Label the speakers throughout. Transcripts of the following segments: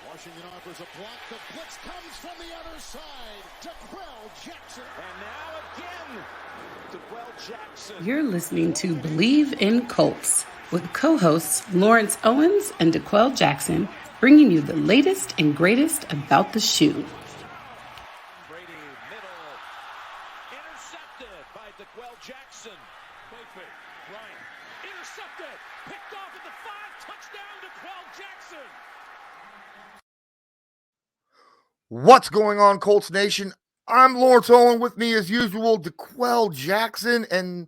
Speaker 1: Washington offers a block. The blitz comes from the other side. Jackson.
Speaker 2: And now again, Jackson.
Speaker 3: You're listening to Believe in Colts with co-hosts Lawrence Owens and Jackson, bringing you the latest and greatest about the shoe.
Speaker 2: Brady, middle, intercepted by Jackson. Wright, intercepted, picked off at the 5, touchdown Jackson.
Speaker 4: What's going on, Colts Nation? I'm Lawrence Owen. With me, as usual, Jackson. And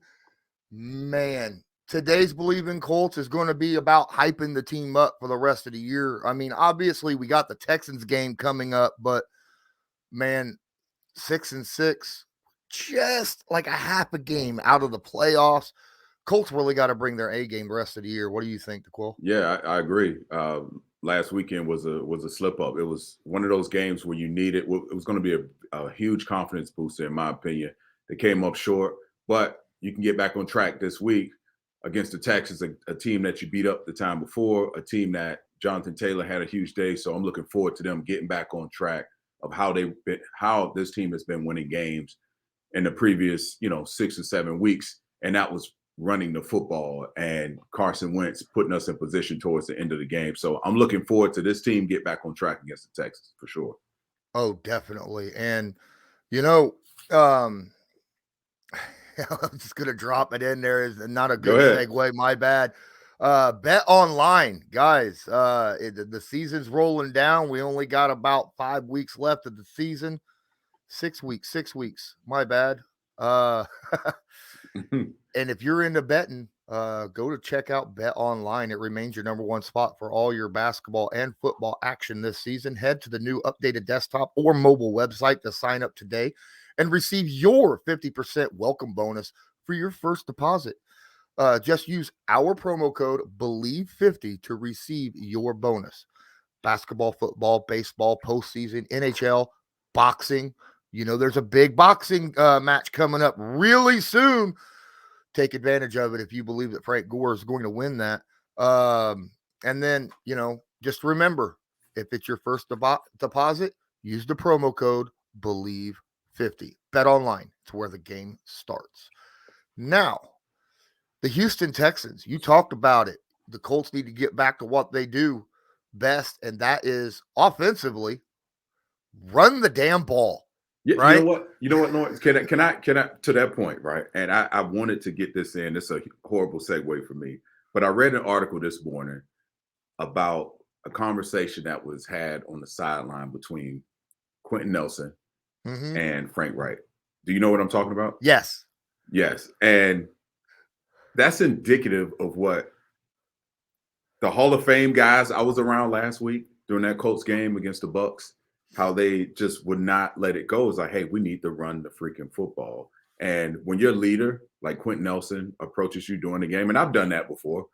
Speaker 4: man, today's Believe in Colts is going to be about hyping the team up for the rest of the year. I mean, obviously, we got the Texans game coming up, but man, 6-6, just like a half a game out of the playoffs. Colts really got to bring their A game the rest of the year. What do you think, DeQuell?
Speaker 5: Yeah, I agree. Last weekend was a slip up. It was one of those games where you needed. It was going to be a huge confidence booster, in my opinion. They came up short, but you can get back on track this week against the Texans, a team that you beat up the time before, a team that Jonathan Taylor had a huge day. So I'm looking forward to them getting back on track of how this team has been winning games in the previous 6 or 7 weeks, and that was running the football and Carson Wentz putting us in position towards the end of the game. So I'm looking forward to this team get back on track against the Texans for sure.
Speaker 4: Oh, definitely. And, I'm just going to drop it in there. Is not a good segue. My bad. Bet online, guys. The season's rolling down. We only got about 5 weeks left of the season. 6 weeks. My bad. And if you're into betting, go to check out Bet Online. It remains your number one spot for all your basketball and football action this season. Head to the new updated desktop or mobile website to sign up today and receive your 50% welcome bonus for your first deposit. Just use our promo code BELIEVE50 to receive your bonus. Basketball, football, baseball, postseason, NHL, boxing. There's a big boxing match coming up really soon. Take advantage of it if you believe that Frank Gore is going to win that. And then, just remember, if it's your first deposit, use the promo code BELIEVE50. Bet online. It's where the game starts. Now, the Houston Texans, you talked about it. The Colts need to get back to what they do best, and that is offensively run the damn ball.
Speaker 5: Yeah,
Speaker 4: right?
Speaker 5: You know what, Lawrence? Can I to that point, right? And I wanted to get this in. It's a horrible segue for me, but I read an article this morning about a conversation that was had on the sideline between Quenton Nelson and Frank Wright. Do you know what I'm talking about?
Speaker 4: Yes.
Speaker 5: And that's indicative of what the Hall of Fame guys I was around last week during that Colts game against the Bucs, how they just would not let it go. It's like, hey, we need to run the freaking football. And when your leader, like Quenton Nelson, approaches you during the game, and I've done that before,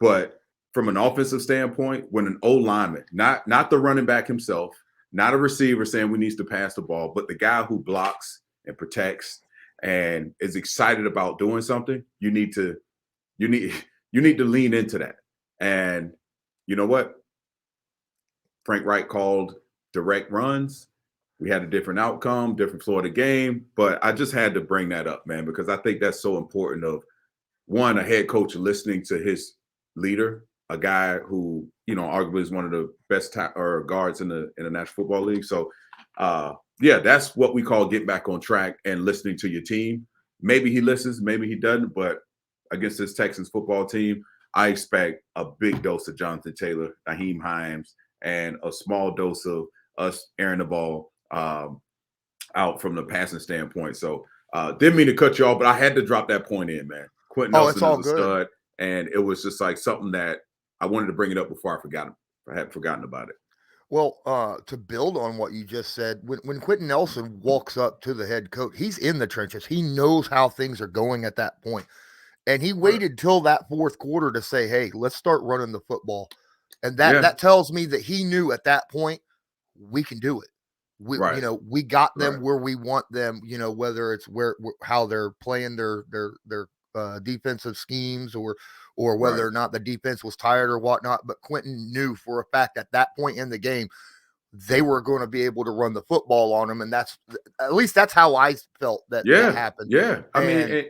Speaker 5: but from an offensive standpoint, when an O-lineman, not the running back himself, not a receiver saying we need to pass the ball, but the guy who blocks and protects and is excited about doing something, you need to lean into that. And you know what? Frank Wright called direct runs. We had a different outcome, different flow of the game, but I just had to bring that up, man, because I think that's so important of, one, a head coach listening to his leader, a guy who, arguably is one of the best guards in the National Football League. So, that's what we call getting back on track and listening to your team. Maybe he listens, maybe he doesn't, but against this Texans football team, I expect a big dose of Jonathan Taylor, Nyheim Hines, and a small dose of us airing the ball out from the passing standpoint. So didn't mean to cut you off, but I had to drop that point in, man. Quenton Nelson is a stud, and it was just like something that I wanted to bring it up before I had forgotten about it.
Speaker 4: Well, to build on what you just said, when Quenton Nelson walks up to the head coach, he's in the trenches. He knows how things are going at that point. And he waited till that fourth quarter to say, hey, let's start running the football. And that tells me that he knew at that point, we can do it. We got them where we want them, whether it's how they're playing their defensive schemes or whether
Speaker 5: Right.
Speaker 4: or not the defense was tired or whatnot. But Quentin knew for a fact at that point in the game they were going to be able to run the football on him, and at least that's how I felt that happened.
Speaker 5: Yeah. I mean,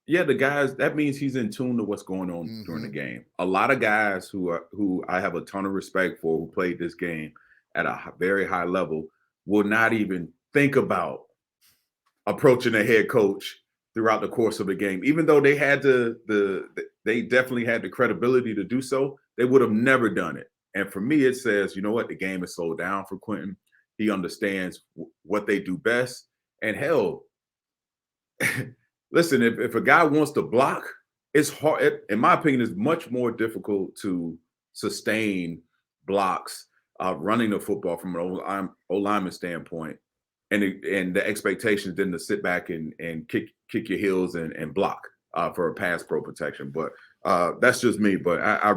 Speaker 4: And
Speaker 5: the guys, that means he's in tune to what's going on during the game. A lot of guys who I have a ton of respect for who played this game at a very high level will not even think about approaching a head coach throughout the course of the game. Even though they had they definitely had the credibility to do so, they would have never done it. And for me, it says, you know what? The game is slowed down for Quentin. He understands what they do best. And hell, listen, if a guy wants to block, it's hard. In my opinion, it's much more difficult to sustain blocks running the football from an O-lineman standpoint. And the expectations then to sit back and kick your heels and block for a pass pro protection. But that's just me. But I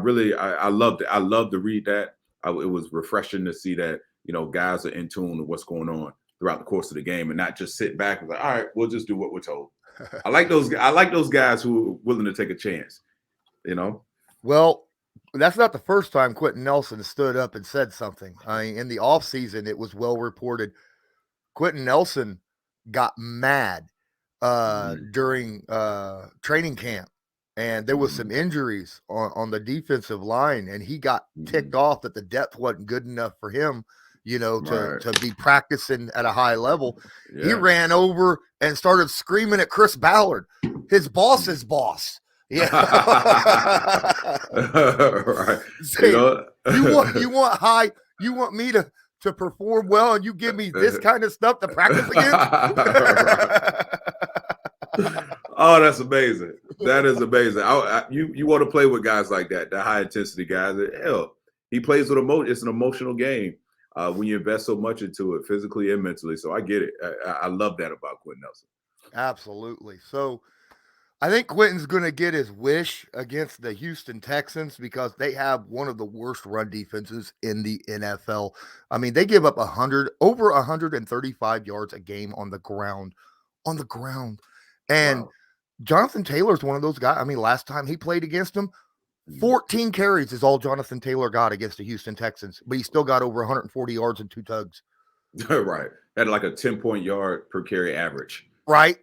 Speaker 5: loved it. I love to read that. It was refreshing to see that, guys are in tune with what's going on throughout the course of the game and not just sit back and like, all right, we'll just do what we're told. I like those guys who are willing to take a chance,
Speaker 4: Well, that's not the first time Quenton Nelson stood up and said something. I mean, in the offseason, it was well reported Quenton Nelson got mad during training camp, and there was some injuries on the defensive line, and he got ticked off that the depth wasn't good enough for him, to be practicing at a high level. Yeah. He ran over and started screaming at Chris Ballard, his boss's boss. Yeah.
Speaker 5: Right.
Speaker 4: Say, you want me to perform well, and you give me this kind of stuff to practice against?
Speaker 5: Oh, that's amazing. That is amazing. You want to play with guys like that, the high intensity guys. Hell, he plays with emotion. It's an emotional game when you invest so much into it, physically and mentally. So I get it. I love that about Quenton Nelson.
Speaker 4: Absolutely. So I think Quentin's going to get his wish against the Houston Texans because they have one of the worst run defenses in the NFL. I mean, they give up over 135 yards a game on the ground. And wow. Jonathan Taylor's one of those guys. I mean, last time he played against them, 14 carries is all Jonathan Taylor got against the Houston Texans, but he still got over 140 yards and 2 tugs.
Speaker 5: Right. Had like a 10-point yard per carry average.
Speaker 4: Right.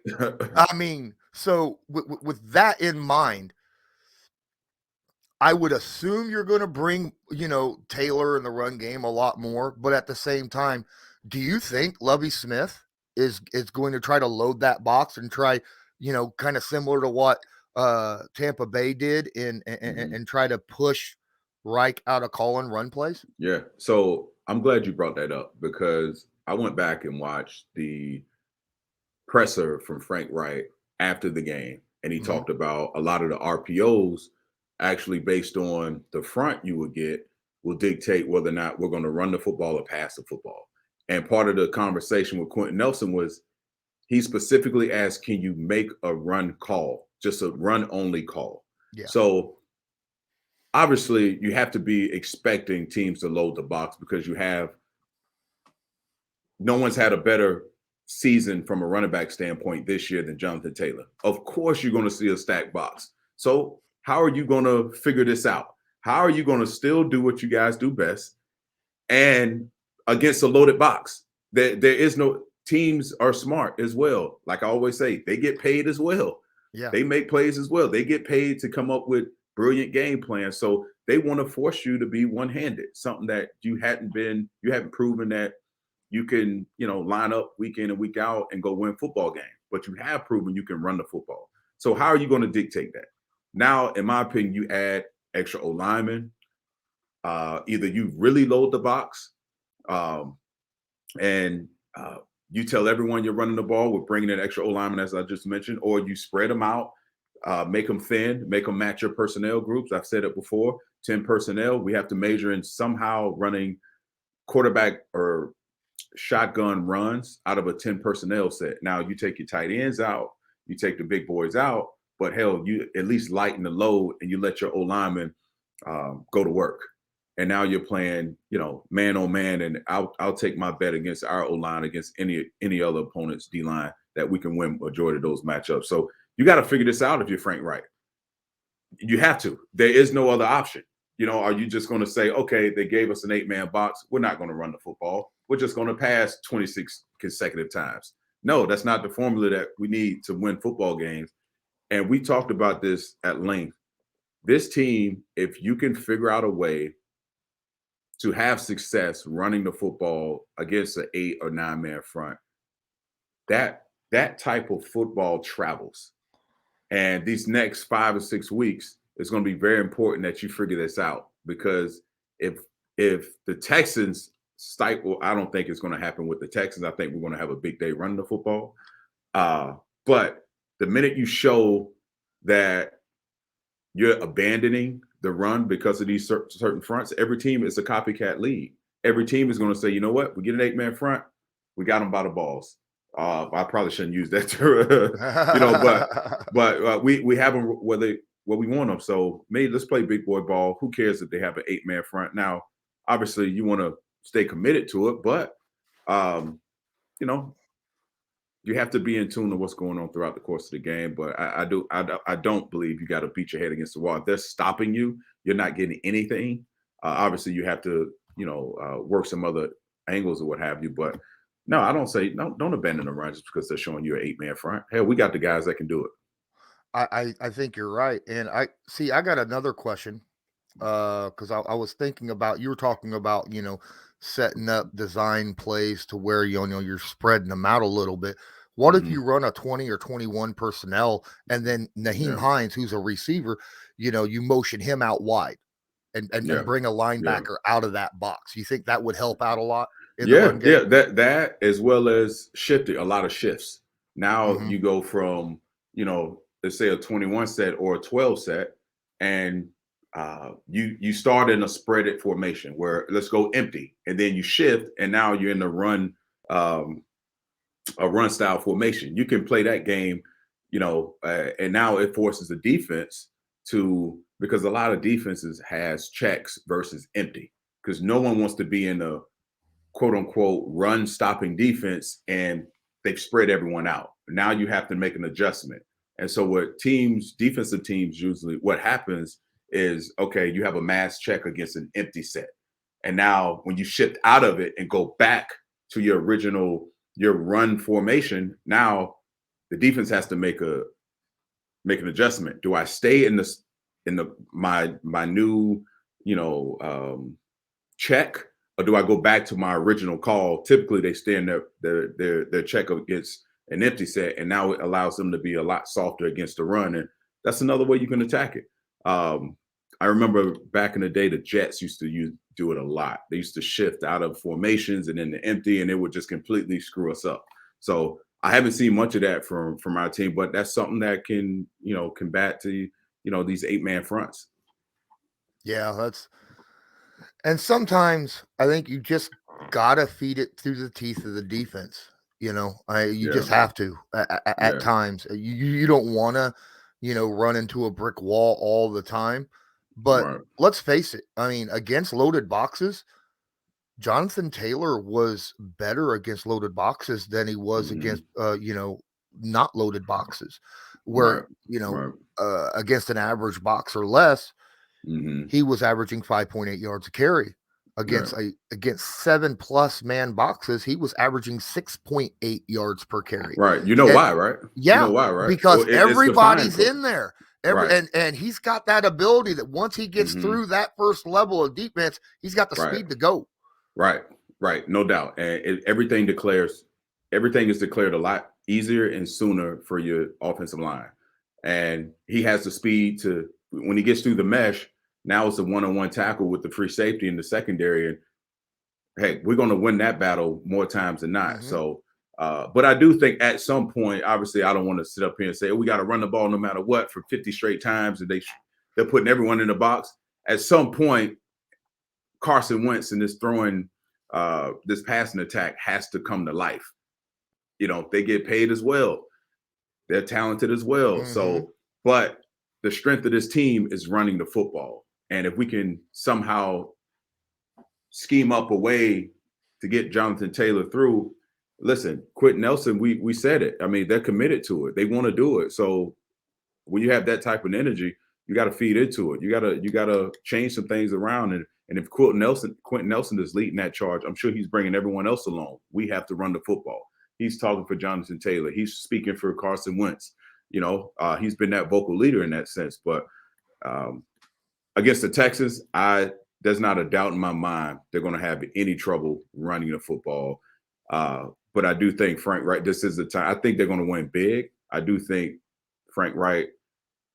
Speaker 4: I mean, so with that in mind, I would assume you're going to bring, Taylor in the run game a lot more. But at the same time, do you think Lovie Smith is going to try to load that box and try, kind of similar to what Tampa Bay did and try to push Wright out of calling run plays?
Speaker 5: Yeah. So I'm glad you brought that up because I went back and watched the presser from Frank Wright after the game, and he talked about a lot of the RPOs actually based on the front you would get will dictate whether or not we're going to run the football or pass the football. And part of the conversation with Quenton Nelson was he specifically asked, can you make a run call, just a run only call? Yeah. So obviously you have to be expecting teams to load the box because no one's had a better season from a running back standpoint this year than Jonathan Taylor. Of course, you're going to see a stacked box. So how are you going to figure this out? How are you going to still do what you guys do best and against a loaded box? There is no teams are smart as well. Like I always say, they get paid as well. Yeah. They make plays as well. They get paid to come up with brilliant game plans. So they want to force you to be one-handed, something that you haven't proven that you can, line up week in and week out and go win football games, but you have proven you can run the football. So how are you going to dictate that? Now, in my opinion, you add extra O-linemen. Either you really load the box and you tell everyone you're running the ball with bringing in extra O-linemen, as I just mentioned, or you spread them out, make them thin, make them match your personnel groups. I've said it before, 10 personnel. We have to major in somehow running quarterback or shotgun runs out of a 10 personnel set. Now you take your tight ends out, you take the big boys out, but hell, you at least lighten the load and you let your O-lineman go to work. And now you're playing, man on man, and I'll take my bet against our O-line against any other opponent's D-line that we can win majority of those matchups. So You got to figure this out if you're Frank Wright. You have to. There is no other option. Are you just going to say, okay, they gave us an 8-man box. We're not going to run the football. We're just going to pass 26 consecutive times. No, that's not the formula that we need to win football games. And we talked about this at length. This team, if you can figure out a way to have success running the football against an 8 or 9-man front, that type of football travels. And these next 5 or 6 weeks, it's going to be very important that you figure this out, because if the Texans stifle, I don't think it's going to happen with the Texans. I think we're going to have a big day running the football. But the minute you show that you're abandoning the run because of these certain fronts, every team is a copycat league. Every team is going to say, you know what? We get an 8-man front. We got them by the balls. I probably shouldn't use that term, but we have them where we want them. So maybe let's play big boy ball. Who cares if they have an 8-man front? Now, obviously, you want to stay committed to it, but you have to be in tune to what's going on throughout the course of the game. But I don't believe you got to beat your head against the wall. If they're stopping you, you're not getting anything. Obviously, you have to work some other angles or what have you, but. No, I don't say don't abandon the run just because they're showing you an 8-man front. Hell, we got the guys that can do it.
Speaker 4: I think you're right. And I got another question. Because I was thinking about, you were talking about, setting up design plays to where you're spreading them out a little bit. What if you run a 20 or 21 personnel and then Naheem Hines, who's a receiver, you motion him out wide and bring a linebacker out of that box? You think that would help out a lot?
Speaker 5: That as well as shifting, a lot of shifts. Now you go from, let's say a 21 set or a 12 set, and you start in a spreaded formation where let's go empty, and then you shift, and now you're in the run, a run style formation. You can play that game, and now it forces the defense because a lot of defenses has checks versus empty, because no one wants to be in a quote unquote run stopping defense and they've spread everyone out. Now you have to make an adjustment. And so defensive teams, usually what happens is, okay, you have a mass check against an empty set. And now when you shift out of it and go back to your run formation, now the defense has to make an adjustment. Do I stay in my new, check? Or do I go back to my original call? Typically, they stay in their check against an empty set, and now it allows them to be a lot softer against the run, and that's another way you can attack it. I remember back in the day, the Jets used to do it a lot. They used to shift out of formations and into empty, and it would just completely screw us up. So I haven't seen much of that from our team, but that's something that can combat these 8-man fronts.
Speaker 4: Yeah, and sometimes I think you just gotta feed it through the teeth of the defense. You just have to at times. You don't want to, run into a brick wall all the time. But let's face it. I mean, against loaded boxes, Jonathan Taylor was better against loaded boxes than he was against, not loaded boxes, where against an average box or less. He was averaging 5.8 yards a carry. Against 7+ man boxes, he was averaging 6.8 yards per carry.
Speaker 5: Right. Why, right?
Speaker 4: Yeah.
Speaker 5: You know why, right?
Speaker 4: Because everybody's in there. And he's got that ability that once he gets through that first level of defense, he's got the speed to go. Right.
Speaker 5: No doubt. And everything is declared a lot easier and sooner for your offensive line. And he has the speed to, when he gets through the mesh, now it's a one-on-one tackle with the free safety in the secondary. And hey, we're going to win that battle more times than not. So, but I do think at some point, obviously, I don't want to sit up here and say, we got to run the ball no matter what for 50 straight times. And they're putting everyone in the box. At some point, Carson Wentz and this passing attack has to come to life. They get paid as well. They're talented as well. So, but the strength of this team is running the football. And if we can somehow scheme up a way to get Jonathan Taylor through, listen, Quenton Nelson, we said it. I mean, they're committed to it. They want to do it. So when you have that type of energy, you got to feed into it. You gotta change some things around. And if Quenton Nelson is leading that charge, I'm sure he's bringing everyone else along. We have to run the football. He's talking for Jonathan Taylor. He's speaking for Carson Wentz. He's been that vocal leader in that sense. But against the Texans, there's not a doubt in my mind they're going to have any trouble running the football. But I do think Frank Wright, this is the time. I think they're going to win big. I do think Frank Wright,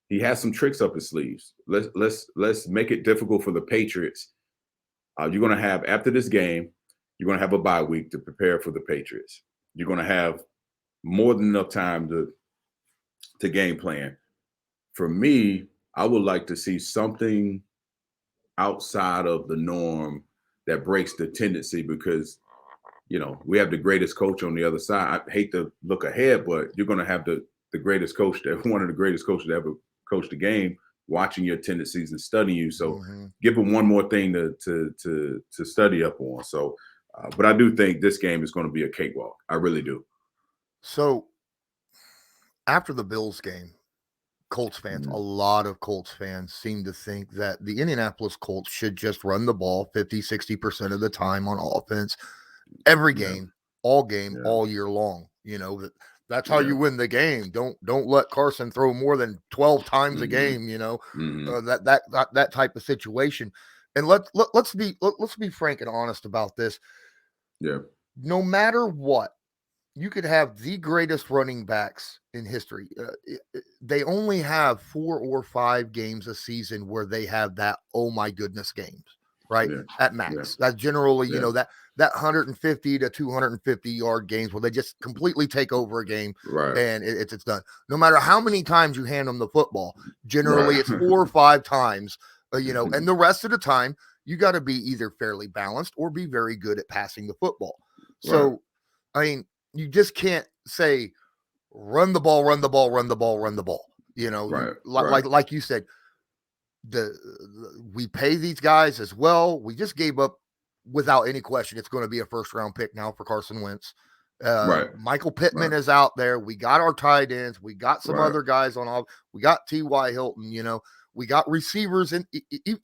Speaker 5: he has some tricks up his sleeves. Let's make it difficult for the Patriots. You're going to have, after this game, you're going to have a bye week to prepare for the Patriots. You're going to have more than enough time to game plan. For me, I would like to see something outside of the norm that breaks the tendency, because we have the greatest coach on the other side. I hate to look ahead, but you're going to have the greatest coach, one of the greatest coaches to ever coach the game, watching your tendencies and studying you. So give him one more thing to study up on. So, but I do think this game is going to be a cakewalk. I really do.
Speaker 4: So after the Bills game, Colts fans, a lot of Colts fans seem to think that the Indianapolis Colts should just run the ball 50-60% of the time on offense every game, all year long. That's how you win the game. Don't let Carson throw more than 12 times a game, that type of situation. And let's be frank and honest about this.
Speaker 5: Yeah.
Speaker 4: No matter what, you could have the greatest running backs in history. They only have 4 or 5 games a season where they have that, oh my goodness, games, right?
Speaker 5: Yeah.
Speaker 4: At max. Yeah. That's generally, that 150 to 250 yard games where they just completely take over a game,
Speaker 5: right?
Speaker 4: And it's done. No matter how many times you hand them the football, generally it's 4 or 5 times, and the rest of the time you got to be either fairly balanced or be very good at passing the football. So, I mean, you just can't say run the ball. Like you said, we pay these guys as well. We just gave up, without any question, it's going to be a first-round pick now for Carson Wentz. Michael Pittman is out there. We got our tight ends. We got some other guys on off. We got T.Y. Hilton. We got receivers, and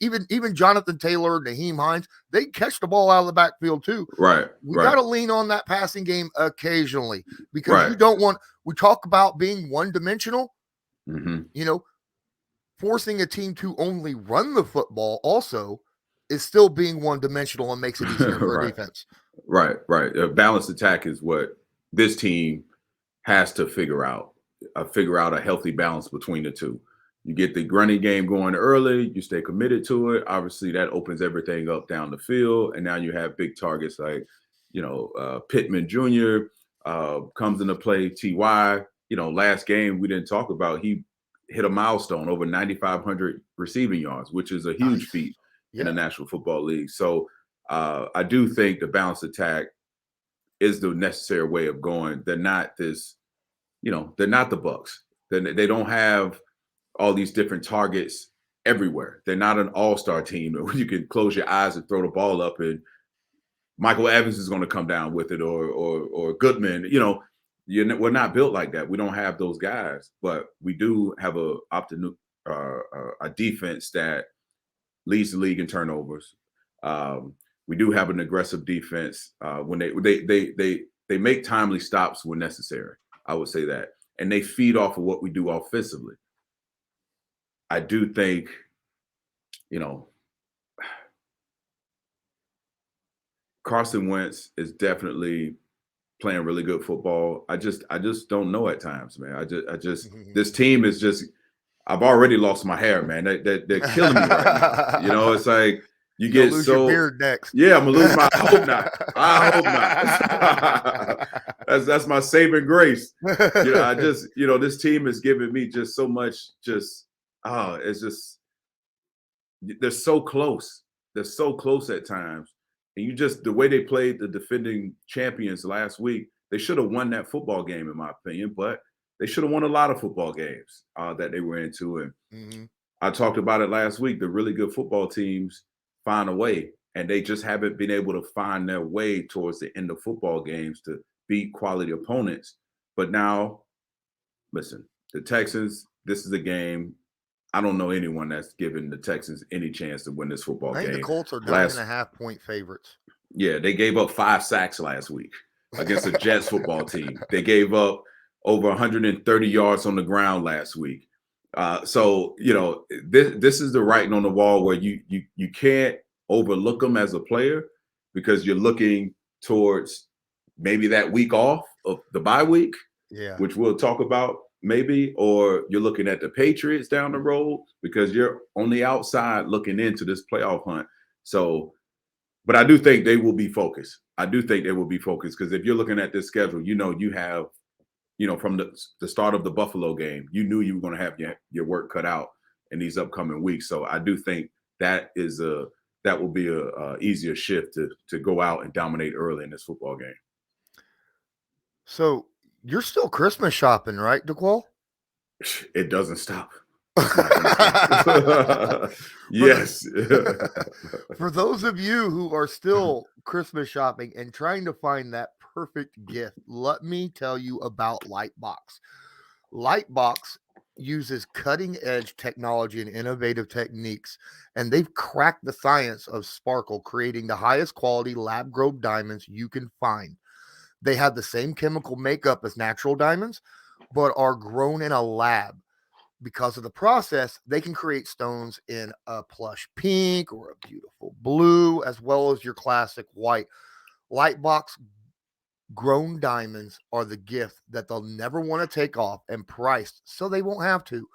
Speaker 4: even Jonathan Taylor, Naheem Hines, they catch the ball out of the backfield too. We got to lean on that passing game occasionally, because you don't want. We talk about being one-dimensional. Forcing a team to only run the football also is still being one-dimensional and makes it easier for a defense.
Speaker 5: Right. A balanced attack is what this team has to figure out a healthy balance between the two. You get the running game going early, you stay committed to it. Obviously, that opens everything up down the field, and now you have big targets like, Pittman Jr. Comes into play. T.Y., last game we didn't talk about, he hit a milestone over 9,500 receiving yards, which is a huge feat in the National Football League. So I do think the balanced attack is the necessary way of going. They're not this, they're not the Bucs. They don't have all these different targets everywhere. They're not an all-star team where you can close your eyes and throw the ball up and Michael Evans is going to come down with it, or Goodman. We're not built like that. We don't have those guys, but we do have a defense that leads the league in turnovers. We do have an aggressive defense when they make timely stops when necessary. I would say that, and they feed off of what we do offensively. I do think, Carson Wentz is definitely playing really good football. I just don't know at times, man. This team is just. I've already lost my hair, man. They're killing me right now. It's like you get
Speaker 4: lose
Speaker 5: so.
Speaker 4: Your beard next.
Speaker 5: Yeah, I'm gonna lose my. I hope not. That's my saving grace. This team is giving me just so much. It's just they're so close. They're so close at times. And the way they played the defending champions last week, they should have won that football game, in my opinion, but they should have won a lot of football games that they were into. And I talked about it last week. The really good football teams find a way, and they just haven't been able to find their way towards the end of football games to beat quality opponents. But now, listen, the Texans, this is a game. I don't know anyone that's given the Texans any chance to win this football
Speaker 4: I think
Speaker 5: game.
Speaker 4: the Colts are 9.5-point favorites.
Speaker 5: Yeah, they gave up 5 sacks last week against the Jets football team. They gave up over 130 yards on the ground last week. So this is the writing on the wall where you can't overlook them as a player because you're looking towards maybe that week off of the bye week, which we'll talk about maybe, or you're looking at the Patriots down the road because you're on the outside looking into this playoff hunt. So, but I do think they will be focused. I do think they will be focused because if you're looking at this schedule, you have, from the start of the Buffalo game, you knew you were going to have your work cut out in these upcoming weeks. So I do think that will be a easier shift to go out and dominate early in this football game.
Speaker 4: So you're still Christmas shopping, right, DeQuell?
Speaker 5: It doesn't stop. Yes.
Speaker 4: For those of you who are still Christmas shopping and trying to find that perfect gift, let me tell you about Lightbox. Lightbox uses cutting-edge technology and innovative techniques, and they've cracked the science of sparkle, creating the highest quality lab-grown diamonds you can find. They have the same chemical makeup as natural diamonds, but are grown in a lab. Because of the process, they can create stones in a plush pink or a beautiful blue, as well as your classic white. Lightbox grown diamonds are the gift that they'll never want to take off and priced so they won't have to.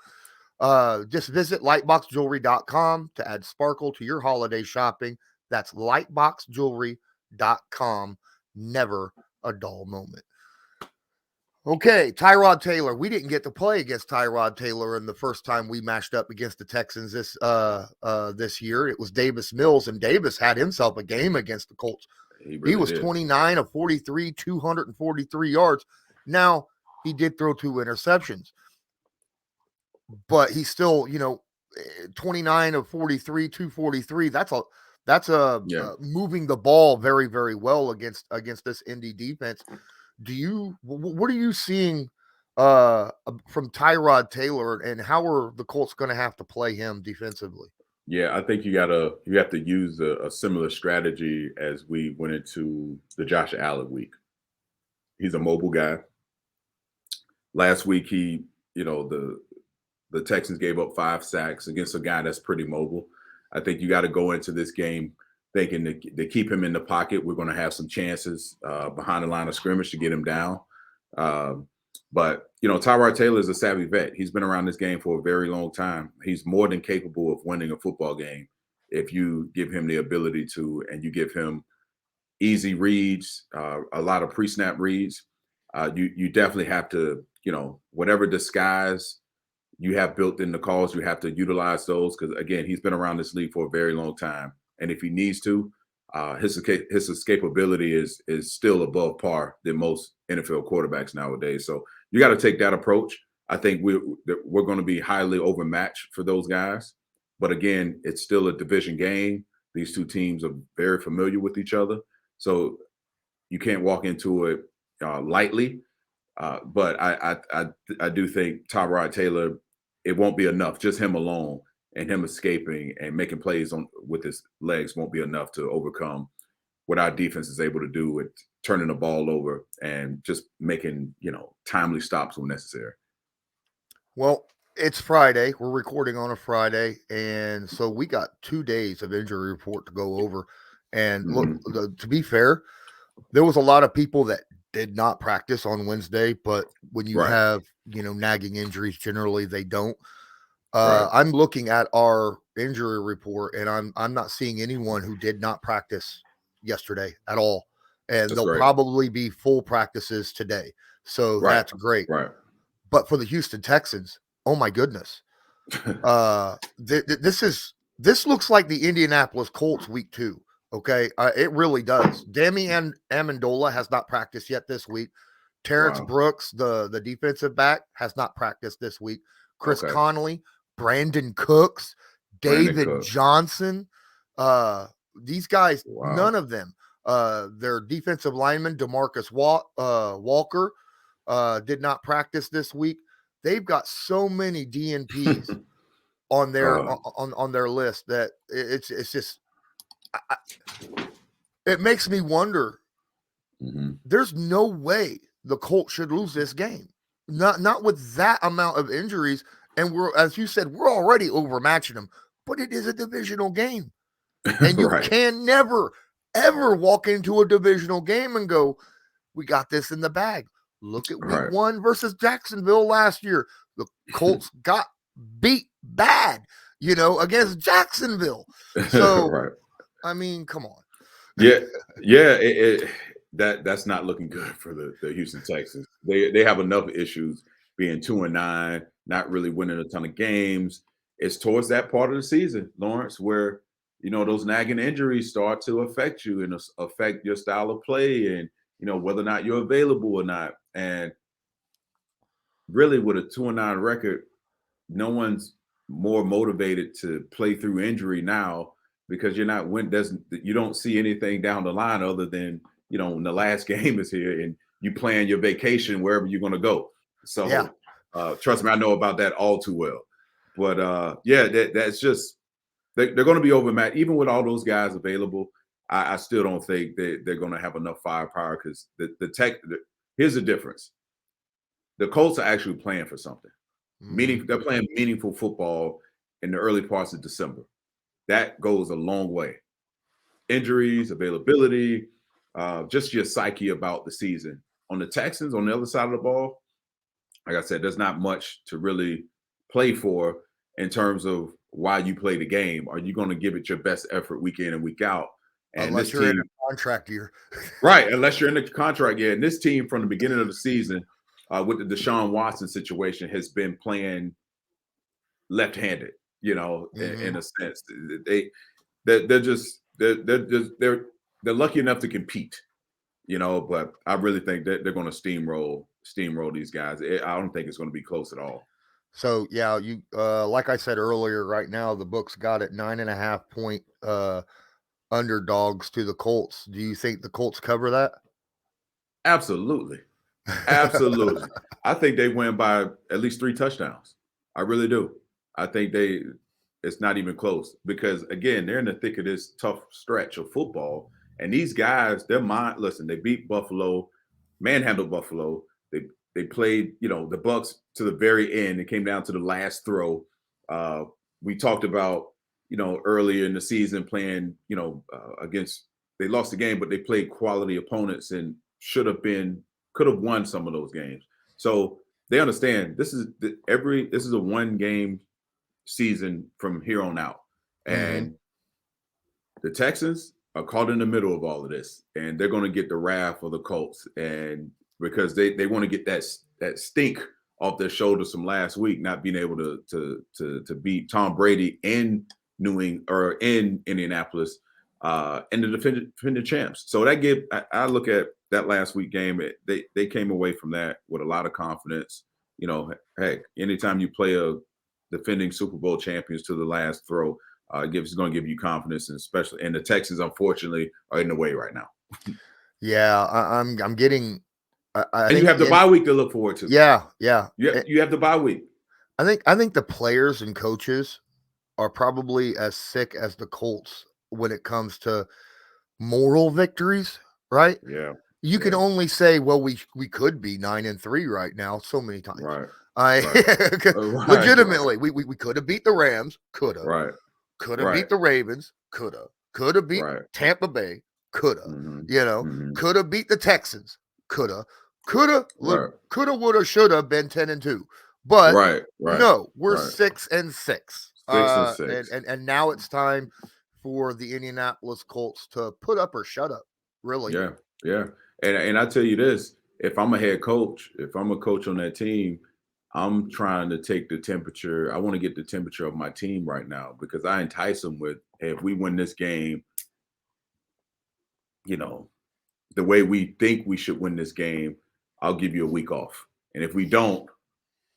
Speaker 4: Just visit lightboxjewelry.com to add sparkle to your holiday shopping. That's lightboxjewelry.com. Never a dull moment. Okay, Tyrod Taylor. We didn't get to play against Tyrod Taylor in the first time we matched up against the Texans this year. It was Davis Mills, and Davis had himself a game against the Colts. He was 29 of 43, 243 yards. Now, he did throw 2 interceptions, but he's still, 29 of 43, 243. That's moving the ball very, very well against this Indy defense. What are you seeing from Tyrod Taylor, and how are the Colts going to have to play him defensively?
Speaker 5: Yeah, I think you have to use a similar strategy as we went into the Josh Allen week. He's a mobile guy. Last week, the Texans gave up 5 sacks against a guy that's pretty mobile. I think you got to go into this game thinking to keep him in the pocket. We're going to have some chances behind the line of scrimmage to get him down. But Tyrod Taylor is a savvy vet. He's been around this game for a very long time. He's more than capable of winning a football game if you give him the ability to, and you give him easy reads, a lot of pre-snap reads. You definitely have to, whatever disguise you have built in the calls, you have to utilize those because, again, he's been around this league for a very long time. And if he needs to, his escapability is still above par than most NFL quarterbacks nowadays. So you got to take that approach. I think we're going to be highly overmatched for those guys. But again, it's still a division game. These two teams are very familiar with each other. So you can't walk into it lightly. But I do think Tyrod Taylor, it won't be enough. Just him alone and him escaping and making plays with his legs won't be enough to overcome what our defense is able to do with turning the ball over and just making, timely stops when necessary.
Speaker 4: Well, it's Friday. We're recording on a Friday, and so we got 2 days of injury report to go over. And look, to be fair, there was a lot of people that did not practice on Wednesday, but when you have, nagging injuries, generally they don't. I'm looking at our injury report, and I'm not seeing anyone who did not practice yesterday at all. And there'll probably be full practices today. So that's great.
Speaker 5: Right.
Speaker 4: But for the Houston Texans, oh my goodness. This looks like the Indianapolis Colts week 2. Okay. It really does. Damian Amendola has not practiced yet this week. Terrence Brooks, the defensive back, has not practiced this week. Chris Conley, Brandon Cooks, David Johnson. These guys, none of them. Their defensive lineman, DeMarcus Walker, did not practice this week. they've got so many DNPs on their on their list that it's just it makes me wonder. There's no way the Colts should lose this game. Not with that amount of injuries. And we're, as you said, we're already overmatching them, but it is a divisional game. And you can never, ever walk into a divisional game and go, we got this in the bag. Look at week 1 versus Jacksonville last year. The Colts got beat bad, against Jacksonville. So, I mean, come on.
Speaker 5: That's not looking good for the Houston Texans. They have enough issues being 2-9, not really winning a ton of games. It's towards that part of the season, Lawrence, where those nagging injuries start to affect you and affect your style of play and whether or not you're available or not. And really, with a 2-9 record, no one's more motivated to play through injury now because you're not you don't see anything down the line other than when the last game is here and you plan your vacation wherever you're going to go. So trust me, I know about that all too well. But that's just they're going to be overmatched even with all those guys available. I still don't think they're going to have enough firepower because here's the difference. The Colts are actually playing for something. They're playing meaningful football in the early parts of December. That goes a long way. Injuries, availability, just your psyche about the season. On the Texans, on the other side of the ball, like I said, there's not much to really play for in terms of why you play the game. Are you going to give it your best effort week in and week out? And
Speaker 4: unless you're in a contract year.
Speaker 5: Right, unless you're in the contract year. And this team from the beginning of the season with the Deshaun Watson situation has been playing left-handed, in a sense. They're lucky enough to compete, but I really think that they're going to steamroll these guys. I don't think it's going to be close at all.
Speaker 4: So you like I said earlier, right now the books got it 9.5 point underdogs to the Colts. Do you think the Colts cover that?
Speaker 5: Absolutely. I think they win by at least 3 touchdowns. I really do. I think it's not even close because again, they're in the thick of this tough stretch of football. And these guys, listen, they beat Buffalo, manhandled Buffalo. They played, the Bucs to the very end. It came down to the last throw. We talked about, earlier in the season playing, against, they lost the game, but they played quality opponents and could have won some of those games. So they understand this is a 1-game season from here on out. And the Texans are caught in the middle of all of this, and they're going to get the wrath of the Colts. And because they want to get that stink off their shoulders from last week, not being able to beat Tom Brady in in Indianapolis, and the defending champs. So I look at that last week game. They came away from that with a lot of confidence. Heck, anytime you play a defending Super Bowl champions to the last throw, it's going to give you confidence, and especially. And the Texans, unfortunately, are in the way right now.
Speaker 4: Yeah, I'm getting.
Speaker 5: And you have the bye week to look forward to.
Speaker 4: Yeah.
Speaker 5: You have the bye week.
Speaker 4: I think the players and coaches are probably as sick as the Colts when it comes to moral victories, right?
Speaker 5: Yeah.
Speaker 4: You can only say, well, we could be 9-3 right now so many times.
Speaker 5: Right.
Speaker 4: Legitimately, we could have beat the Rams, could have.
Speaker 5: Right.
Speaker 4: Could have beat the Ravens, could have. Could have beat Tampa Bay, could have. Could have beat the Texans, could have. Could have, would have, should have been 10-2. But no, we're 6-6.
Speaker 5: 6-6.
Speaker 4: And now it's time for the Indianapolis Colts to put up or shut up. Really.
Speaker 5: Yeah. And I tell you this, if I'm a head coach, if I'm a coach on that team, I'm trying to take the temperature. I want to get the temperature of my team right now because I entice them with, hey, if we win this game, the way we think we should win this game, I'll give you a week off. And if we don't,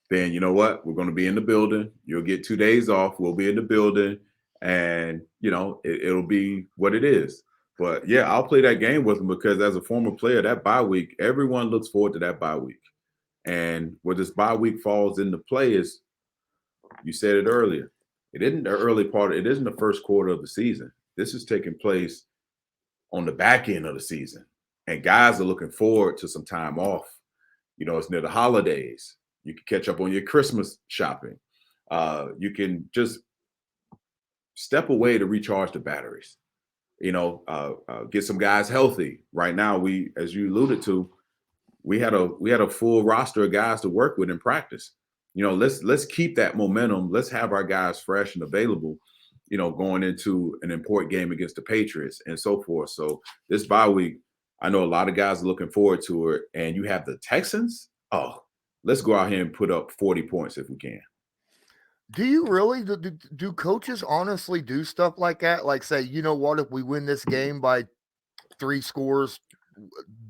Speaker 5: then you know what? We're going to be in the building. You'll get 2 days off. We'll be in the building. And, it'll be what it is. But, yeah, I'll play that game with them because as a former player, that bye week, everyone looks forward to that bye week. And where this bye week falls into play is, you said it earlier, it isn't the early part, it isn't the first quarter of the season. This is taking place on the back end of the season. And guys are looking forward to some time off. It's near the holidays. You can catch up on your Christmas shopping. You can just step away to recharge the batteries. Get some guys healthy. Right now, we, as you alluded to, we had a full roster of guys to work with in practice. Let's keep that momentum. Let's have our guys fresh and available, going into an important game against the Patriots and so forth. So this bye week, I know a lot of guys are looking forward to it. And you have the Texans. Oh, let's go out here and put up 40 points if we can.
Speaker 4: Do you really do coaches honestly do stuff like that? Like say, you know what, if we win this game by 3 scores,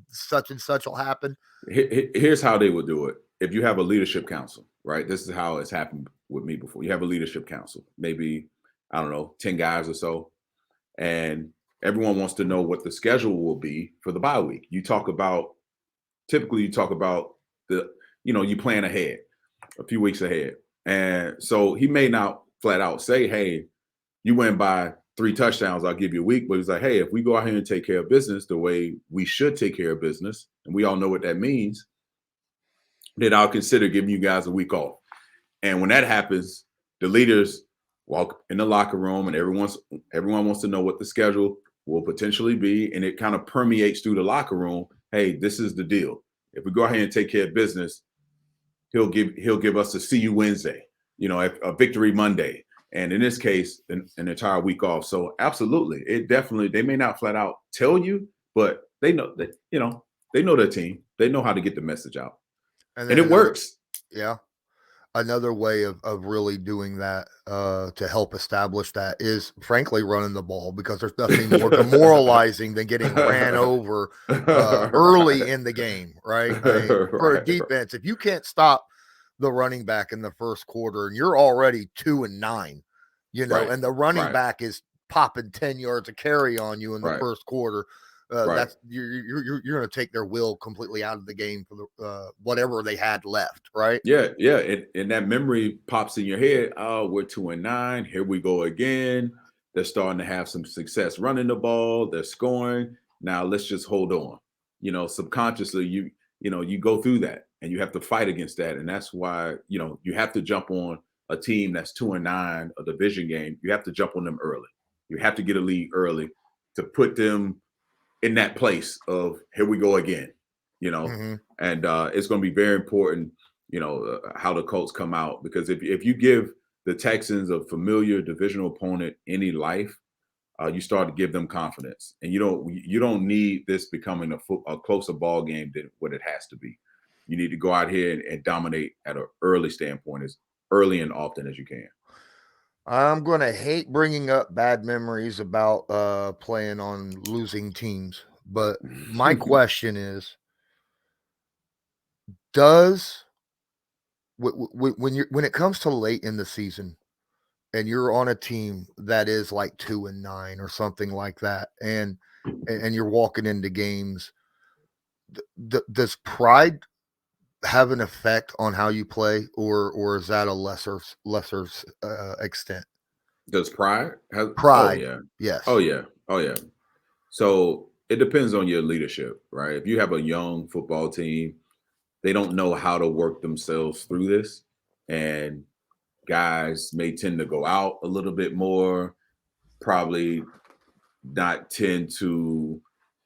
Speaker 4: such and such will happen?
Speaker 5: Here's how they would do it. If you have a leadership council, right? This is how it's happened with me before. You have a leadership council, maybe, I don't know, 10 guys or so. And everyone wants to know what the schedule will be for the bye week. Typically you talk about you plan ahead, a few weeks ahead. And so he may not flat out say, hey, you win by 3 touchdowns, I'll give you a week. But he's like, hey, if we go out here and take care of business the way we should take care of business, and we all know what that means, then I'll consider giving you guys a week off. And when that happens, the leaders walk in the locker room and everyone wants to know what the schedule will potentially be. And it kind of permeates through the locker room. Hey, this is the deal. If we go ahead and take care of business, he'll give us a see you Wednesday, a victory Monday. And in this case, an entire week off. So absolutely, they may not flat out tell you, but they know that, they know their team. They know how to get the message out. And it works.
Speaker 4: Yeah. Another way of really doing that to help establish that is frankly running the ball, because there's nothing more demoralizing than getting ran over early in the game, right? For a defense, if you can't stop the running back in the first quarter and you're already 2-9, and the running back is popping 10 yards of carry on you in the first quarter, that's you're going to take their will completely out of the game for the whatever they had left, right?
Speaker 5: Yeah. And that memory pops in your head. Oh, we're 2-9. Here we go again. They're starting to have some success running the ball. They're scoring. Now let's just hold on. Subconsciously, you go through that and you have to fight against that. And that's why, you have to jump on a team that's 2-9, a division game. You have to jump on them early. You have to get a lead early to put them in that place of here we go again, and it's going to be very important, how the Colts come out, because if you give the Texans, a familiar divisional opponent, any life, you start to give them confidence, and you don't need this becoming a closer ball game than what it has to be. You need to go out here and dominate at an early standpoint, as early and often as you can.
Speaker 4: I'm going to hate bringing up bad memories about playing on losing teams, but my question is, when it comes to late in the season and you're on a team that is like 2-9 or something like that, and you're walking into games, does pride have an effect on how you play, or is that a lesser extent?
Speaker 5: Does pride have
Speaker 4: pride?
Speaker 5: Oh, yeah.
Speaker 4: Yes.
Speaker 5: Oh yeah. So it depends on your leadership, right? If you have a young football team, they don't know how to work themselves through this, and guys may tend to go out a little bit more, probably not tend to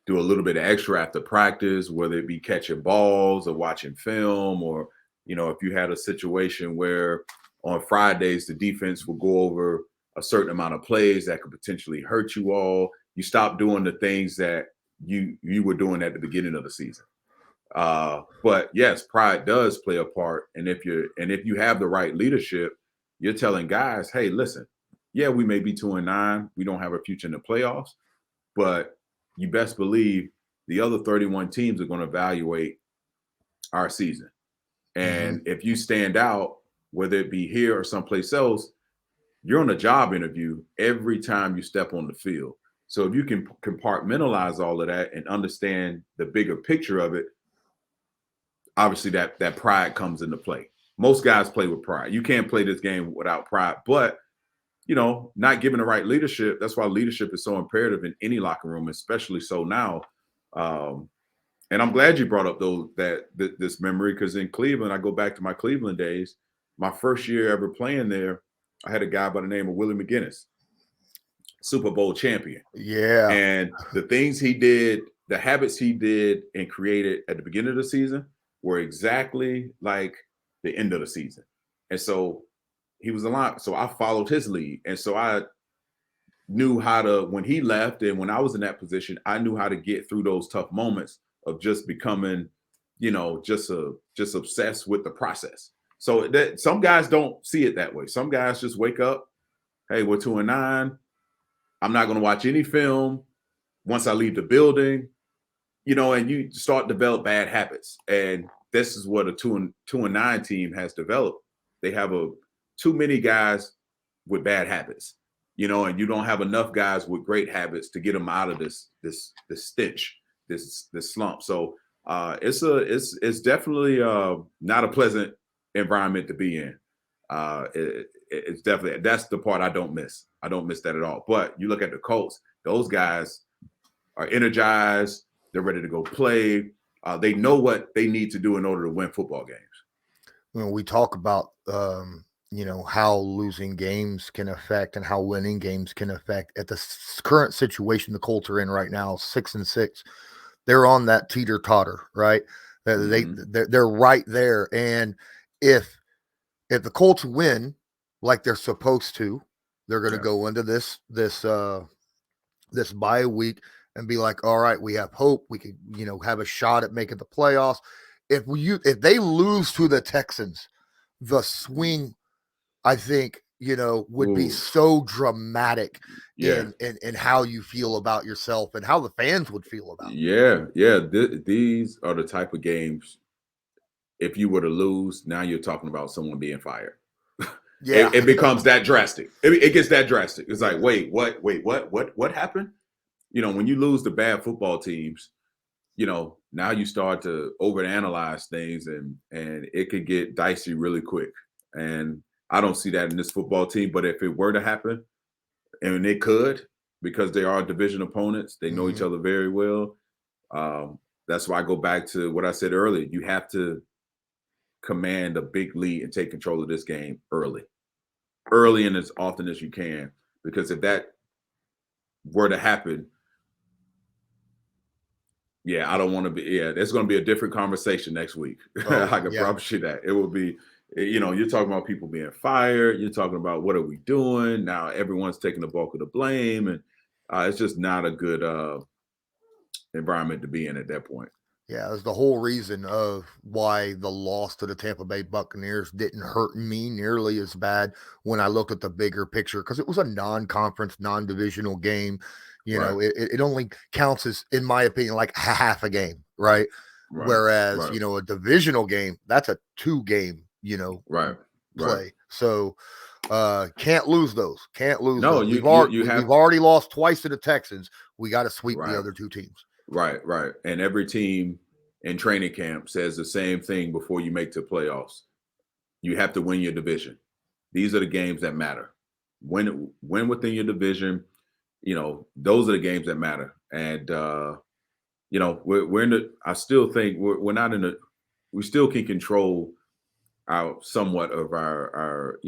Speaker 5: do a little bit of extra after practice, whether it be catching balls or watching film, or, if you had a situation where on Fridays, the defense will go over a certain amount of plays that could potentially hurt you all, you stop doing the things that you were doing at the beginning of the season. But yes, pride does play a part. And if you have the right leadership, you're telling guys, hey, listen, yeah, we may be 2-9. We don't have a future in the playoffs, but you best believe the other 31 teams are going to evaluate our season. And if you stand out, whether it be here or someplace else, you're on a job interview every time you step on the field. So if you can compartmentalize all of that and understand the bigger picture of it, obviously that pride comes into play. Most guys play with pride. You can't play this game without pride, but not given the right leadership. That's why leadership is so imperative in any locker room, especially so now. And I'm glad you brought up this memory, because in Cleveland, I go back to my Cleveland days. My first year ever playing there, I had a guy by the name of Willie McGinnis, Super Bowl champion.
Speaker 4: Yeah.
Speaker 5: And the things he did, the habits he did and created at the beginning of the season were exactly like the end of the season. And so he was aligned. So I followed his lead. And so I knew how to, when he left and when I was in that position, I knew how to get through those tough moments of just becoming, just obsessed with the process. So that some guys don't see it that way. Some guys just wake up, hey, we're 2-9. I'm not going to watch any film once I leave the building, and you start to develop bad habits. And this is what a 2-9 team has developed. They have too many guys with bad habits, and you don't have enough guys with great habits to get them out of this stench, this slump. So it's definitely not a pleasant environment to be in. It's definitely, that's the part I don't miss. I don't miss that at all. But you look at the Colts; those guys are energized. They're ready to go play. They know what they need to do in order to win football games.
Speaker 4: When we talk about how losing games can affect and how winning games can affect, at the current situation the Colts are in right now, 6-6, they're on that teeter-totter, right? They're right there. And if the Colts win like they're supposed to, they're going to go into this bye week and be like, all right, we have hope. We could, have a shot at making the playoffs. If they lose to the Texans, the swing, I think, would be so dramatic in how you feel about yourself and how the fans would feel about it.
Speaker 5: Yeah. These are the type of games, if you were to lose, now you're talking about someone being fired.
Speaker 4: Yeah.
Speaker 5: It becomes that drastic. It gets that drastic. It's like, wait, what happened? When you lose to bad football teams, now you start to overanalyze things and it could get dicey really quick. And I don't see that in this football team, but if it were to happen, and it could, because they are division opponents, they know each other very well. That's why I go back to what I said earlier. You have to command a big lead and take control of this game early and as often as you can, because if that were to happen, I don't want to be. There's going to be a different conversation next week. I can promise you that. It will be. You're talking about people being fired. You're talking about what are we doing now? Everyone's taking the bulk of the blame, and it's just not a good environment to be in at that point.
Speaker 4: Yeah, that's the whole reason of why the loss to the Tampa Bay Buccaneers didn't hurt me nearly as bad when I looked at the bigger picture, because it was a non-conference, non-divisional game. It only counts as, in my opinion, like half a game, right? Whereas, a divisional game, that's a 2-game, play. So can't lose those.
Speaker 5: No,
Speaker 4: those. We've already lost twice to the Texans. We got to sweep the other two teams.
Speaker 5: Right. And every team in training camp says the same thing before you make the playoffs. You have to win your division. These are the games that matter. Win within your division. Those are the games that matter. And we're in the. I still think we're not in the. We still can control our somewhat of our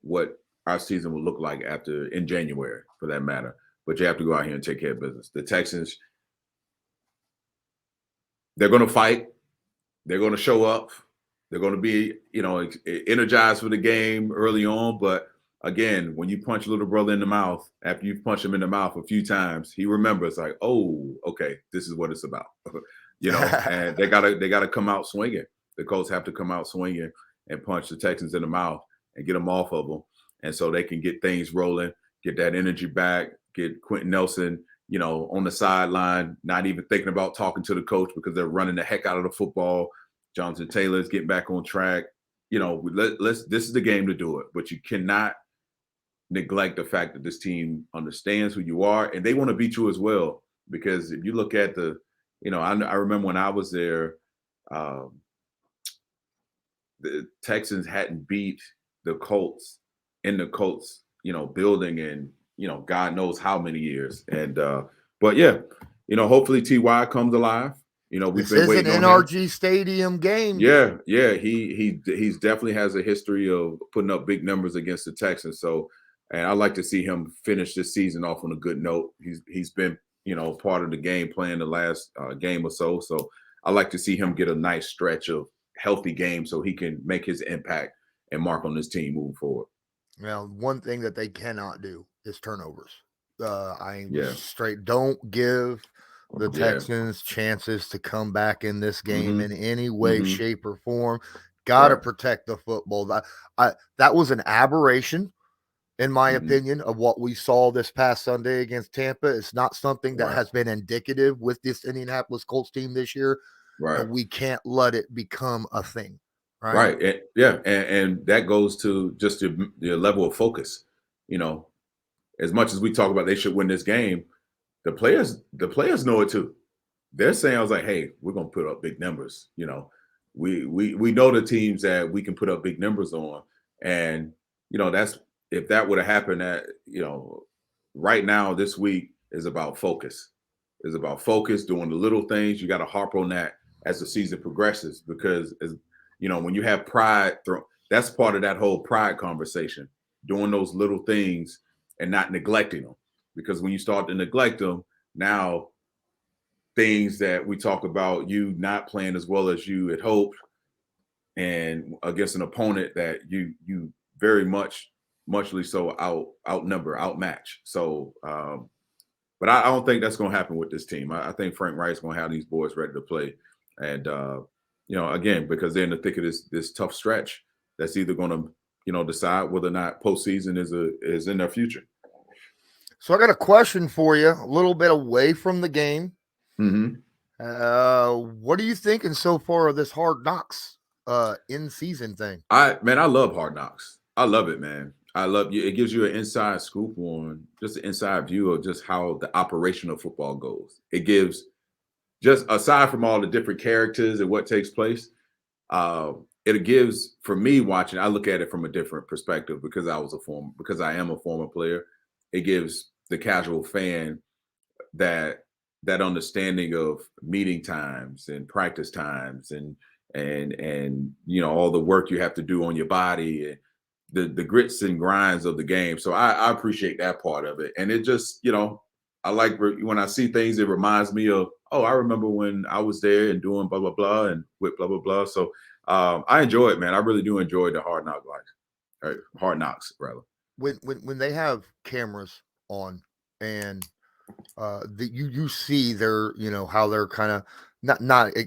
Speaker 5: what our season will look like in January, for that matter. But you have to go out here and take care of business. The Texans, they're going to fight. They're going to show up. They're going to be, energized for the game early on. But again, when you punch little brother in the mouth, after you've punched him in the mouth a few times, he remembers, like, oh, okay, this is what it's about. And they gotta come out swinging. The Colts have to come out swinging and punch the Texans in the mouth and get them off of them, and so they can get things rolling, get that energy back, get Quenton Nelson, on the sideline, not even thinking about talking to the coach because they're running the heck out of the football. Jonathan Taylor's getting back on track. This is the game to do it, but you cannot neglect the fact that this team understands who you are and they want to beat you as well. Because if you look at I remember when I was there, the Texans hadn't beat the Colts in the Colts, building in, God knows how many years. And but yeah, hopefully TY comes alive. We've
Speaker 4: This
Speaker 5: been
Speaker 4: is an
Speaker 5: waiting on him.
Speaker 4: NRG Stadium game.
Speaker 5: Yeah. He's definitely has a history of putting up big numbers against the Texans. So, and I'd like to see him finish this season off on a good note. He's been, part of the game plan the last game or so. So I like to see him get a nice stretch of healthy games so he can make his impact and mark on this team moving forward.
Speaker 4: Well, one thing that they cannot do is turnovers.
Speaker 5: Yeah.
Speaker 4: Straight. Don't give the Texans chances to come back in this game in any way, shape, or form. Got to protect the football. That was an aberration, in my opinion, of what we saw this past Sunday against Tampa. It's not something that has been indicative with this Indianapolis Colts team this year.
Speaker 5: Right.
Speaker 4: And we can't let it become a thing.
Speaker 5: Right. And that goes to just your level of focus. As much as we talk about they should win this game, the players know it too. They're saying, I was like, hey, we're gonna put up big numbers. We know the teams that we can put up big numbers on. And that's if that would have happened at, right now this week is about focus. It's about focus, doing the little things. You got to harp on that as the season progresses, because when you have pride, that's part of that whole pride conversation, doing those little things and not neglecting them. Because when you start to neglect them, now things that we talk about, you not playing as well as you had hoped, and against an opponent that you very muchly so outmatch. So, but I don't think that's going to happen with this team. I think Frank Wright's going to have these boys ready to play, and again, because they're in the thick of this tough stretch, that's either going to decide whether or not postseason is in their future.
Speaker 4: So I got a question for you, a little bit away from the game. What are you thinking so far of this Hard Knocks in-season thing?
Speaker 5: I love Hard Knocks. I love it, man. I love you. It gives you an inside scoop on just an inside view of just how the operation of football goes. It gives, just aside from all the different characters and what takes place, it gives, for me watching, I look at it from a different perspective because I am a former player. It gives the casual fan that understanding of meeting times and practice times and all the work you have to do on your body and the grits and grinds of the game. So I appreciate that part of it. And it just, I like when I see things, it reminds me of, oh, I remember when I was there and doing blah, blah, blah, and with blah, blah, blah. So I enjoy it, man. I really do enjoy the Hard Knocks, rather.
Speaker 4: When they have cameras on and you see their, how they're kind of not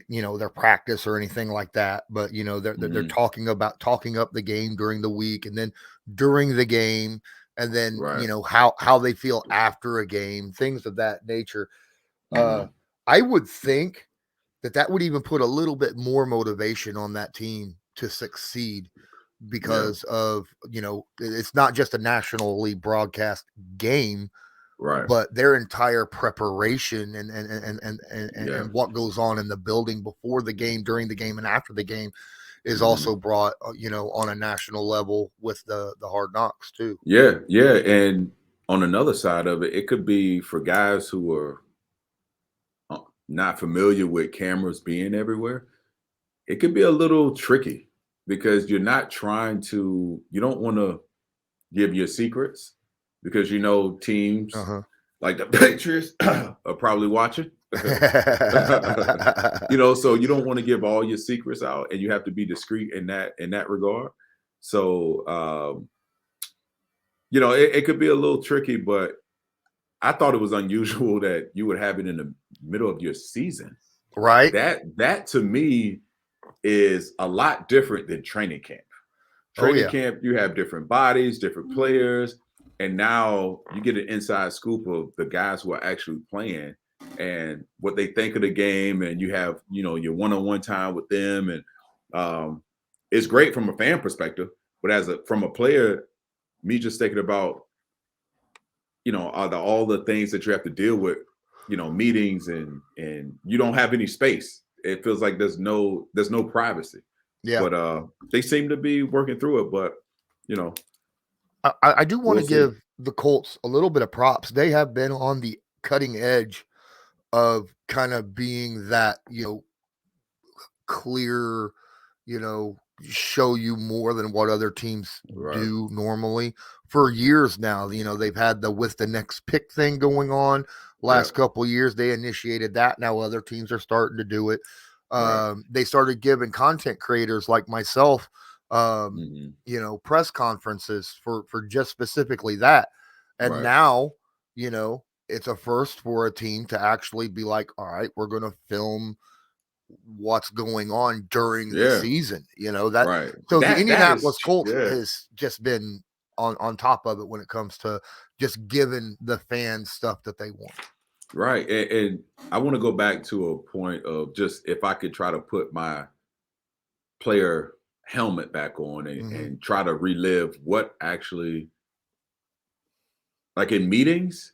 Speaker 4: their practice or anything like that, but they're talking up the game during the week and then during the game, and then how they feel after a game, things of that nature. I would think that would even put a little bit more motivation on that team to succeed, because of it's not just a nationally broadcast game,
Speaker 5: right?
Speaker 4: But their entire preparation and what goes on in the building before the game, during the game, and after the game is also brought on a national level with the Hard Knocks too.
Speaker 5: Yeah, and on another side of it, it could be for guys who are not familiar with cameras being everywhere. It could be a little tricky because you don't want to give your secrets, because teams like the Patriots are probably watching. So you don't want to give all your secrets out, and you have to be discreet in that regard. So it could be a little tricky, but I thought it was unusual that you would have it in the middle of your season.
Speaker 4: Right.
Speaker 5: That to me is a lot different than training camp. Training camp, you have different bodies, different players, and now you get an inside scoop of the guys who are actually playing and what they think of the game, and you have your one-on-one time with them, and it's great from a fan perspective. But from a player, me just thinking about all the things that you have to deal with, meetings, and you don't have any space. It feels like there's no privacy.
Speaker 4: Yeah.
Speaker 5: But they seem to be working through it. But you know,
Speaker 4: I do want
Speaker 5: we'll
Speaker 4: to
Speaker 5: see.
Speaker 4: give the Colts a little bit of props. They have been on the cutting edge of kind of being that, clear, show you more than what other teams
Speaker 5: Right.
Speaker 4: do normally for years now. They've had the with the next pick thing going on
Speaker 5: Yeah.
Speaker 4: last couple of years. They initiated that. Now other teams are starting to do it.
Speaker 5: Right.
Speaker 4: They started giving content creators like myself,
Speaker 5: Mhm.
Speaker 4: press conferences for just specifically that. And
Speaker 5: Right.
Speaker 4: now, it's a first for a team to actually be like, all right, we're going to film what's going on during the
Speaker 5: Yeah.
Speaker 4: season, that.
Speaker 5: Right.
Speaker 4: So the
Speaker 5: That is
Speaker 4: Indianapolis Colts
Speaker 5: yeah.
Speaker 4: has just been on top of it when it comes to just giving the fans stuff that they want.
Speaker 5: Right. And I want to go back to a point of just if I could try to put my player helmet back on and try to relive what actually, like in meetings,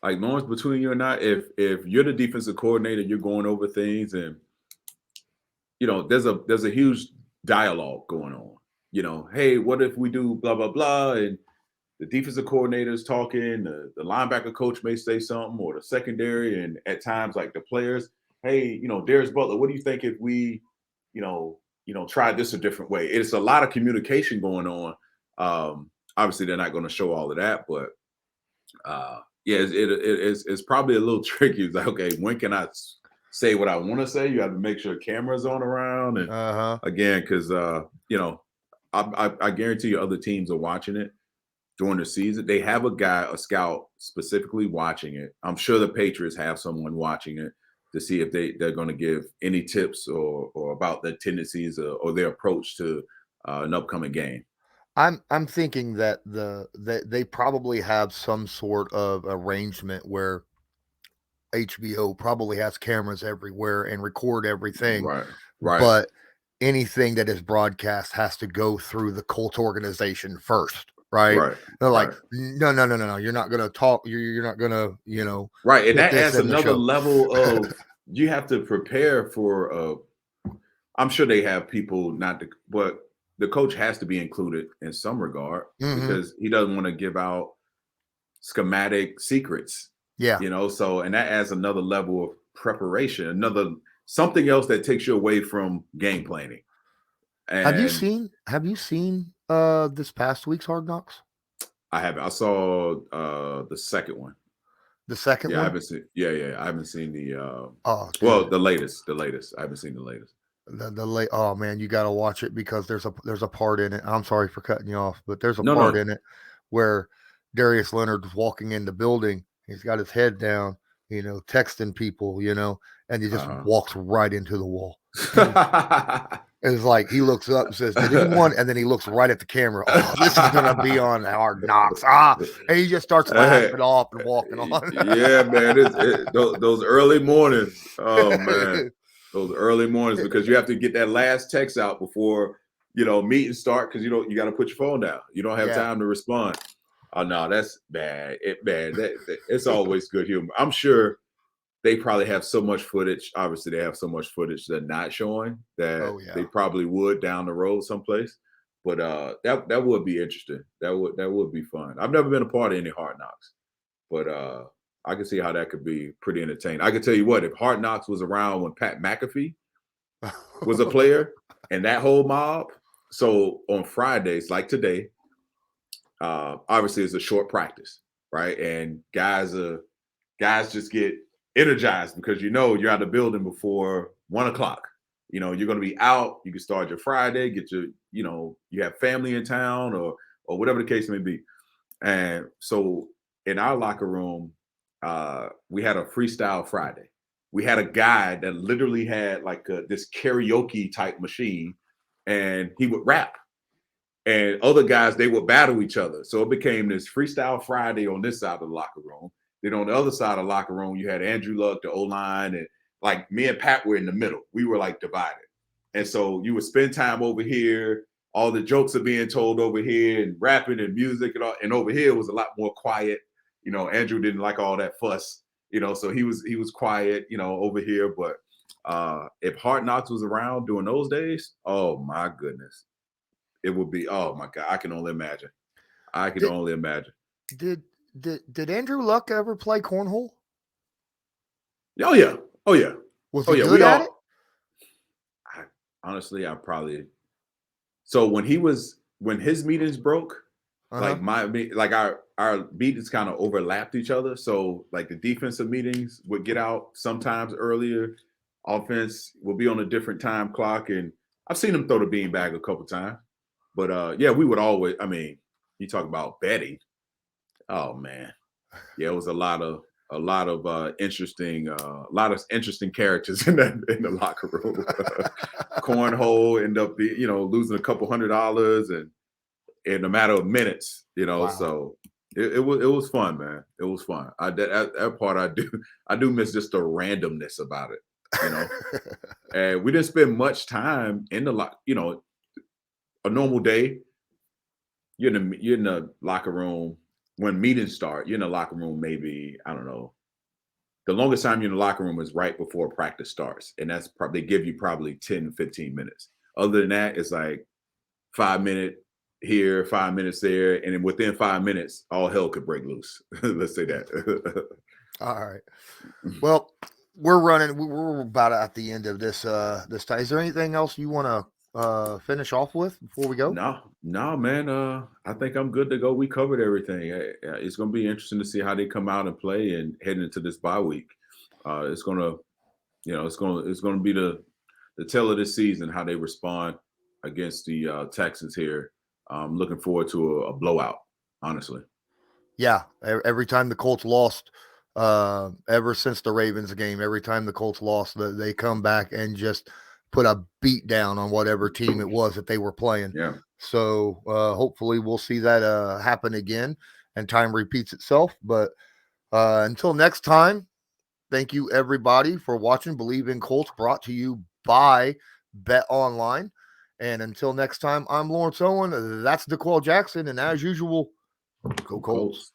Speaker 5: like Lawrence, between you and I, if you're the defensive coordinator, you're going over things, and there's a huge dialogue going on. Hey, what if we do blah blah blah, and the defensive coordinator is talking, the linebacker coach may say something, or the secondary, and at times like the players, hey, Darius Butler, what do you think if we, try this a different way? It's a lot of communication going on. Obviously, they're not going to show all of that, but yeah, it's probably a little tricky. It's like, okay, when can I say what I want to say? You have to make sure cameras on around, and again, because I guarantee you, other teams are watching it during the season. They have a scout specifically watching it. I'm sure the Patriots have someone watching it to see if they're going to give any tips or about their tendencies or their approach to an upcoming game.
Speaker 4: I'm thinking that they probably have some sort of arrangement where HBO probably has cameras everywhere and record everything,
Speaker 5: Right.
Speaker 4: but anything that is broadcast has to go through the Colts organization first, right?
Speaker 5: Right.
Speaker 4: They're like,
Speaker 5: Right.
Speaker 4: no, you're not going to talk. You're not going to,
Speaker 5: Right. And
Speaker 4: put
Speaker 5: that
Speaker 4: this
Speaker 5: adds
Speaker 4: in the
Speaker 5: another
Speaker 4: show.
Speaker 5: level of you have to prepare for I'm sure they have people but the coach has to be included in some regard because he doesn't want to give out schematic secrets.
Speaker 4: Yeah.
Speaker 5: So and that adds another level of preparation, something else that takes you away from game planning. And
Speaker 4: have you seen this past week's Hard Knocks?
Speaker 5: I haven't. I saw the second one.
Speaker 4: The second one?
Speaker 5: I haven't seen. Yeah. I haven't seen the. The latest. I haven't seen the latest.
Speaker 4: Oh man, you got to watch it because there's a part in it. I'm sorry for cutting you off, but there's a part in it where Darius Leonard's walking in the building. He's got his head down, texting people, and he just walks right into the wall. It's like he looks up and says, "Did anyone?" And then he looks right at the camera. Oh, this is gonna be on Hard Knocks. And he just starts laughing off and walking on.
Speaker 5: Yeah, man. Those early mornings. Oh man, those early mornings because you have to get that last text out before meetings start because you got to put your phone down. You don't have time to respond. Oh no, that's bad. It's always good humor. I'm sure they probably have so much footage. Obviously, they have so much footage they're not showing that they probably would down the road someplace. But that would be interesting. That would be fun. I've never been a part of any Hard Knocks, but I can see how that could be pretty entertaining. I can tell you what, if Hard Knocks was around when Pat McAfee was a player and that whole mob. So on Fridays, like today, obviously it's a short practice, right? And guys just get energized because you're out of the building before 1:00. You're going to be out. You can start your Friday, get your, you have family in town or whatever the case may be. And so in our locker room, we had a freestyle Friday. We had a guy that literally had like this karaoke type machine, and he would rap. And other guys, they would battle each other. So it became this freestyle Friday on this side of the locker room. Then on the other side of the locker room, you had Andrew Luck, the O-line, and like me and Pat were in the middle. We were like divided. And so you would spend time over here. All the jokes are being told over here and rapping and music and all. And over here was a lot more quiet. Andrew didn't like all that fuss, so he was quiet, over here. But If Hard Knocks was around during those days, oh my goodness, it would be. Oh my God, I can only imagine. I can only imagine.
Speaker 4: Did Andrew Luck ever play cornhole?
Speaker 5: Oh yeah, oh yeah,
Speaker 4: Was
Speaker 5: oh
Speaker 4: he
Speaker 5: yeah.
Speaker 4: good at it?
Speaker 5: Honestly, I probably. So when his meetings broke, like our meetings kind of overlapped each other. So like the defensive meetings would get out sometimes earlier. Offense will be on a different time clock, and I've seen him throw the beanbag a couple times. But yeah, we would always. I mean, you talk about betting. Oh man, yeah, it was a lot of interesting characters in the locker room. Cornhole end up losing a couple $100 and in a matter of minutes.
Speaker 4: Wow.
Speaker 5: So it was fun, man. It was fun. That part I do miss just the randomness about it. And we didn't spend much time in the a normal day. You're in the locker room. When meetings start, you're in the locker room maybe, I don't know. The longest time you're in the locker room is right before practice starts. And that's they give you probably 10, 15 minutes. Other than that, it's like 5 minutes here, 5 minutes there. And then within 5 minutes, all hell could break loose. Let's say that.
Speaker 4: All right. Well, we're about at the end of this time. Is there anything else you want to finish off with before we go?
Speaker 5: No, man. I think I'm good to go. We covered everything. It's going to be interesting to see how they come out and play and head into this bye week. It's going to be the tell of this season how they respond against the Texans here. I'm looking forward to a blowout, honestly.
Speaker 4: Yeah, every time the Colts lost, ever since the Ravens game, every time the Colts lost, they come back and just put a beat down on whatever team it was that they were playing.
Speaker 5: Yeah.
Speaker 4: So hopefully we'll see that happen again and time repeats itself. But until next time, thank you everybody for watching Believe in Colts, brought to you by Bet Online. And until next time, I'm Lawrence Owen. That's DeQuell Jackson. And as usual, go Colts.